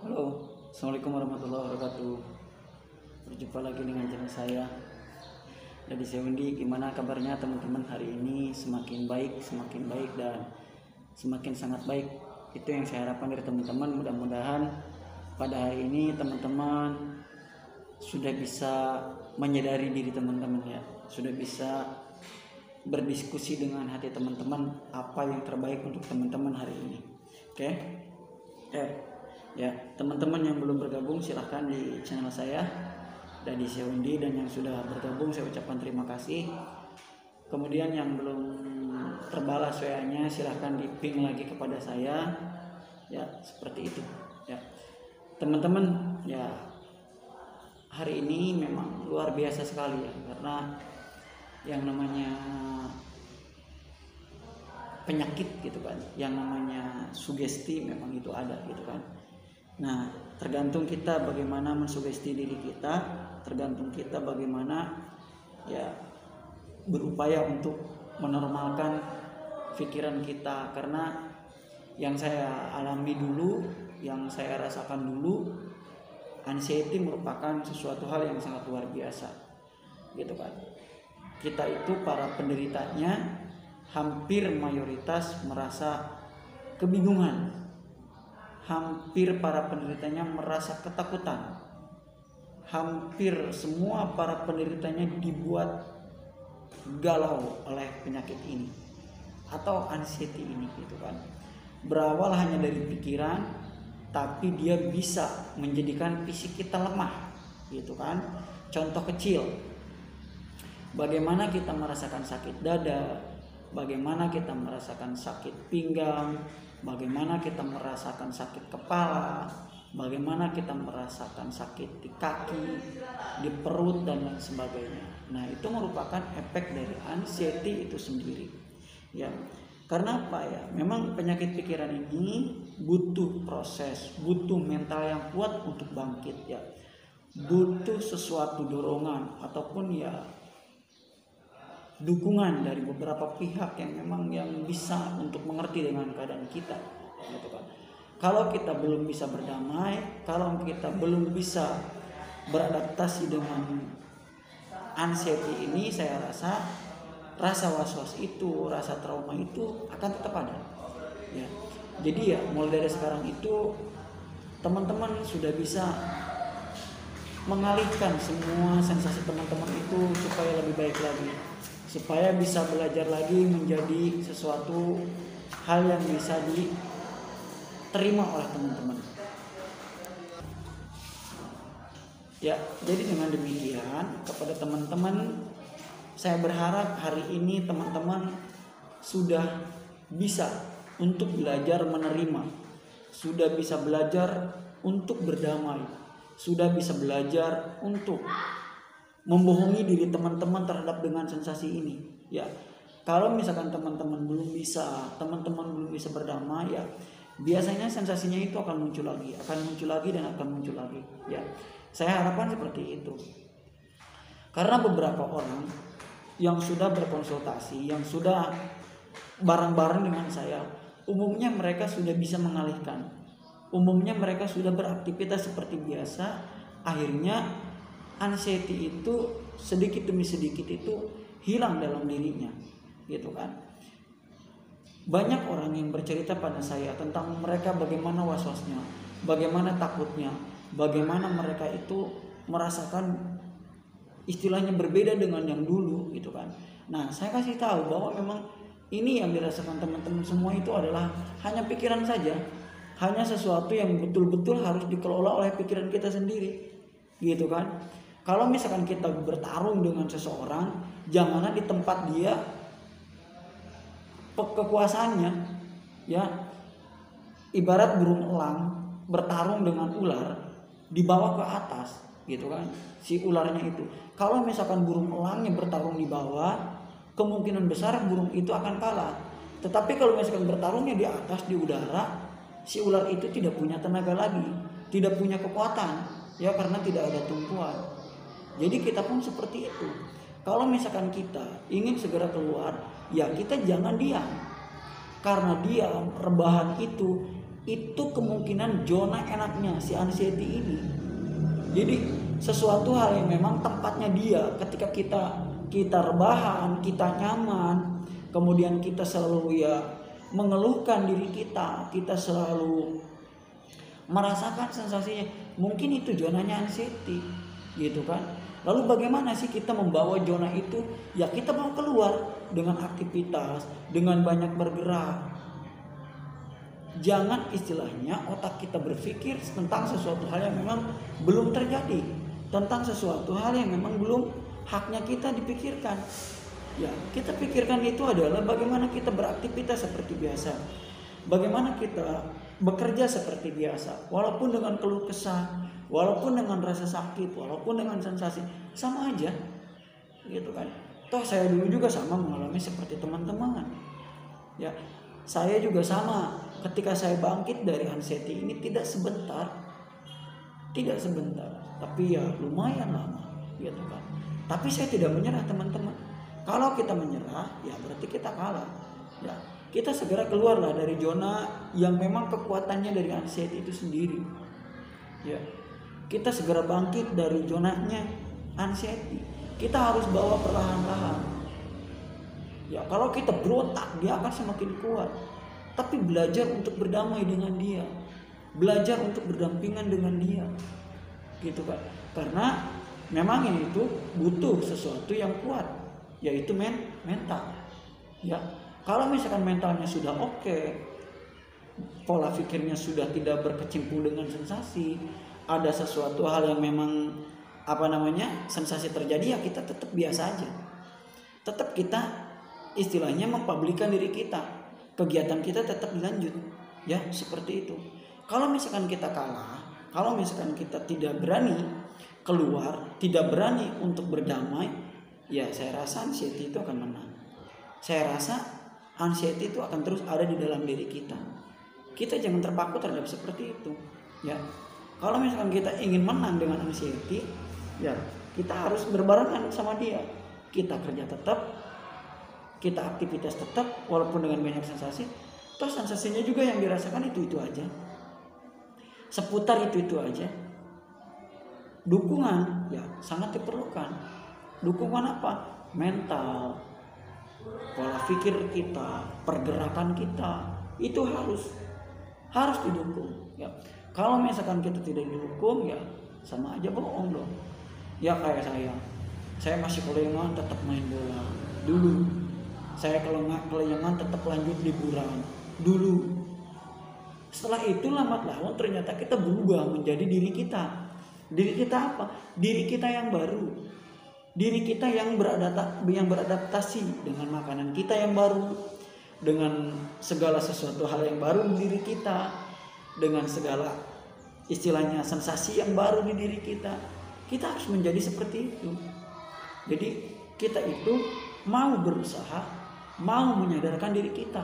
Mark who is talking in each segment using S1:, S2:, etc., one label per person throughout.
S1: Halo, Assalamualaikum warahmatullahi wabarakatuh. Berjumpa lagi dengan channel saya dari Sewindi. Gimana kabarnya teman-teman hari ini? Semakin baik dan semakin sangat baik. Itu yang saya harapkan dari teman-teman. Mudah-mudahan pada hari ini teman-teman sudah bisa menyadari diri teman-teman ya. Sudah bisa berdiskusi dengan hati teman-teman apa yang terbaik untuk teman-teman hari ini. Oke? Ya, teman-teman yang belum bergabung silahkan di channel saya dari Sewindi, dan yang sudah bergabung saya ucapkan terima kasih. Kemudian yang belum terbalas WA-nya silahkan di ping lagi kepada saya. Ya, seperti itu. Ya, teman-teman, ya hari ini memang luar biasa sekali ya, karena yang namanya penyakit gitu kan, yang namanya sugesti memang itu ada gitu kan. Nah, tergantung kita bagaimana mensugesti diri kita, tergantung kita bagaimana ya berupaya untuk menormalkan pikiran kita. Karena yang saya alami dulu, yang saya rasakan dulu, anxiety merupakan sesuatu hal yang sangat luar biasa gitu kan. Kita itu para penderitanya hampir mayoritas merasa kebingungan. Hampir para penderitanya merasa ketakutan. Hampir semua para penderitanya dibuat galau oleh penyakit ini atau anxiety ini gitu kan. Berawal hanya dari pikiran, tapi dia bisa menjadikan fisik kita lemah gitu kan. Contoh kecil, bagaimana kita merasakan sakit dada, bagaimana kita merasakan sakit pinggang, bagaimana kita merasakan sakit kepala, bagaimana kita merasakan sakit di kaki, di perut, dan lain sebagainya. Nah, itu merupakan efek dari anxiety itu sendiri. Ya, karena apa ya? Memang penyakit pikiran ini butuh proses, butuh mental yang kuat untuk bangkit ya. Butuh sesuatu dorongan ataupun ya dukungan dari beberapa pihak yang memang yang bisa untuk mengerti dengan keadaan kita gitu kan. Kalau kita belum bisa berdamai, kalau kita belum bisa beradaptasi dengan anxiety ini, saya rasa was-was itu, rasa trauma itu akan tetap ada ya. Jadi ya mulai dari sekarang itu teman-teman sudah bisa mengalihkan semua sensasi teman-teman itu supaya lebih baik lagi, supaya bisa belajar lagi menjadi sesuatu hal yang bisa diterima oleh teman-teman. Ya, jadi dengan demikian kepada teman-teman saya berharap hari ini teman-teman sudah bisa untuk belajar menerima, sudah bisa belajar untuk berdamai, sudah bisa belajar untuk membohongi diri teman-teman terhadap dengan sensasi ini ya. Kalau misalkan teman-teman belum bisa berdamai ya, biasanya sensasinya itu akan muncul lagi dan akan muncul lagi ya. Saya harapkan seperti itu, karena beberapa orang yang sudah berkonsultasi, yang sudah bareng-bareng dengan saya, umumnya mereka sudah bisa mengalihkan, umumnya mereka sudah beraktivitas seperti biasa. Akhirnya anxiety itu sedikit demi sedikit itu hilang dalam dirinya gitu kan. Banyak orang yang bercerita pada saya tentang mereka bagaimana was-wasnya, bagaimana takutnya, bagaimana mereka itu merasakan istilahnya berbeda dengan yang dulu gitu kan. Nah, saya kasih tahu bahwa memang ini yang dirasakan teman-teman semua itu adalah hanya pikiran saja, hanya sesuatu yang betul-betul harus dikelola oleh pikiran kita sendiri gitu kan. Kalau misalkan kita bertarung dengan seseorang, janganlah di tempat dia kekuasaannya ya. Ibarat burung elang bertarung dengan ular, dibawa ke atas gitu kan si ularnya itu. Kalau misalkan burung elangnya bertarung di bawah, kemungkinan besar burung itu akan kalah. Tetapi kalau misalkan bertarungnya di atas di udara, si ular itu tidak punya tenaga lagi, tidak punya kekuatan ya, karena tidak ada tumpuan. Jadi kita pun seperti itu. Kalau misalkan kita ingin segera keluar, ya kita jangan diam. Karena diam, rebahan itu itu kemungkinan zona enaknya si anxiety ini. Jadi sesuatu hal yang memang tempatnya dia, ketika kita rebahan, kita nyaman, kemudian kita selalu ya mengeluhkan diri kita selalu merasakan sensasinya, mungkin itu zonanya anxiety gitu kan. Lalu bagaimana sih kita membawa zona itu? Ya kita mau keluar dengan aktivitas, dengan banyak bergerak. Jangan istilahnya otak kita berpikir tentang sesuatu hal yang memang belum terjadi, tentang sesuatu hal yang memang belum haknya kita dipikirkan. Ya, kita pikirkan itu adalah bagaimana kita beraktivitas seperti biasa, bagaimana kita bekerja seperti biasa, walaupun dengan keluh kesah, walaupun dengan rasa sakit, walaupun dengan sensasi, sama aja, gitu kan. Toh saya dulu juga sama mengalami seperti teman-teman. Ya, saya juga sama. Ketika saya bangkit dari anxiety ini tidak sebentar, tapi ya lumayan lama, gitu kan. Tapi saya tidak menyerah teman-teman. Kalau kita menyerah, ya berarti kita kalah. Ya, kita segera keluarlah dari zona yang memang kekuatannya dari anxiety itu sendiri. Ya, kita segera bangkit dari zonanya anxiety. Kita harus bawa perlahan-lahan. Ya, kalau kita berontak, dia akan semakin kuat. Tapi belajar untuk berdamai dengan dia, belajar untuk berdampingan dengan dia, gitu kan. Karena memang ini itu butuh sesuatu yang kuat, yaitu mental. Ya, kalau misalkan mentalnya sudah oke, pola pikirnya sudah tidak berkecimpung dengan sensasi, ada sesuatu hal yang memang sensasi terjadi, ya kita tetap biasa aja. Tetap kita istilahnya mempublikkan diri kita. Kegiatan kita tetap dilanjut, ya seperti itu. Kalau misalkan kita kalah, kalau misalkan kita tidak berani keluar, tidak berani untuk berdamai, ya saya rasa anxiety itu akan menang. Saya rasa anxiety itu akan terus ada di dalam diri kita. Kita jangan terpaku terhadap seperti itu, ya. Kalau misalkan kita ingin menang dengan anxiety, ya kita harus berbarengan sama dia. Kita kerja tetap, kita aktivitas tetap, walaupun dengan banyak sensasi. Toh sensasinya juga yang dirasakan itu aja, seputar itu aja. Dukungan ya sangat diperlukan. Dukungan apa? Mental, pola pikir kita, pergerakan kita, itu harus didukung. Ya, kalau misalkan kita tidak didukung, ya sama aja bohong dong. Ya kayak saya masih kelengan tetap main bola dulu. Saya kelengan tetap lanjut liburan dulu. Setelah itu lambat laun ternyata kita berubah menjadi diri kita. Diri kita apa? Diri kita yang baru. Diri kita yang beradaptasi dengan makanan kita yang baru, dengan segala sesuatu hal yang baru di diri kita, dengan segala istilahnya sensasi yang baru di diri kita. Kita harus menjadi seperti itu. Jadi kita itu mau berusaha, mau menyadarkan diri kita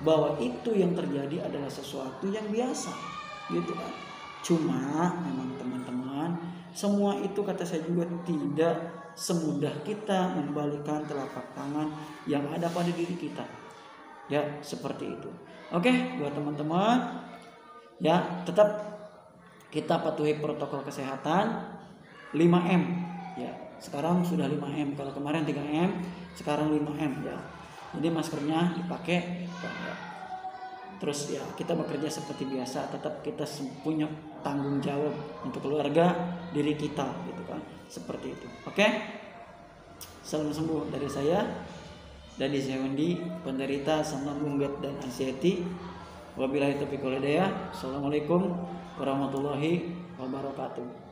S1: bahwa itu yang terjadi adalah sesuatu yang biasa, gitu kan. Cuma memang teman-teman, semua itu kata saya juga tidak semudah kita membalikkan telapak tangan yang ada pada diri kita. Ya, seperti itu. Oke, buat teman-teman, ya tetap kita patuhi protokol kesehatan 5M. Ya, sekarang sudah 5M. Kalau kemarin 3M, sekarang 5M ya. Jadi maskernya dipakai ya. Terus ya kita bekerja seperti biasa, tetap kita punya tanggung jawab untuk keluarga, diri kita gitu kan. Seperti itu. Oke? Salam sembuh dari saya, dari Zewendi, penderita asam lambung berat dan anxiety. Wabillahi taufiq wal hidayah. Assalamualaikum warahmatullahi wabarakatuh.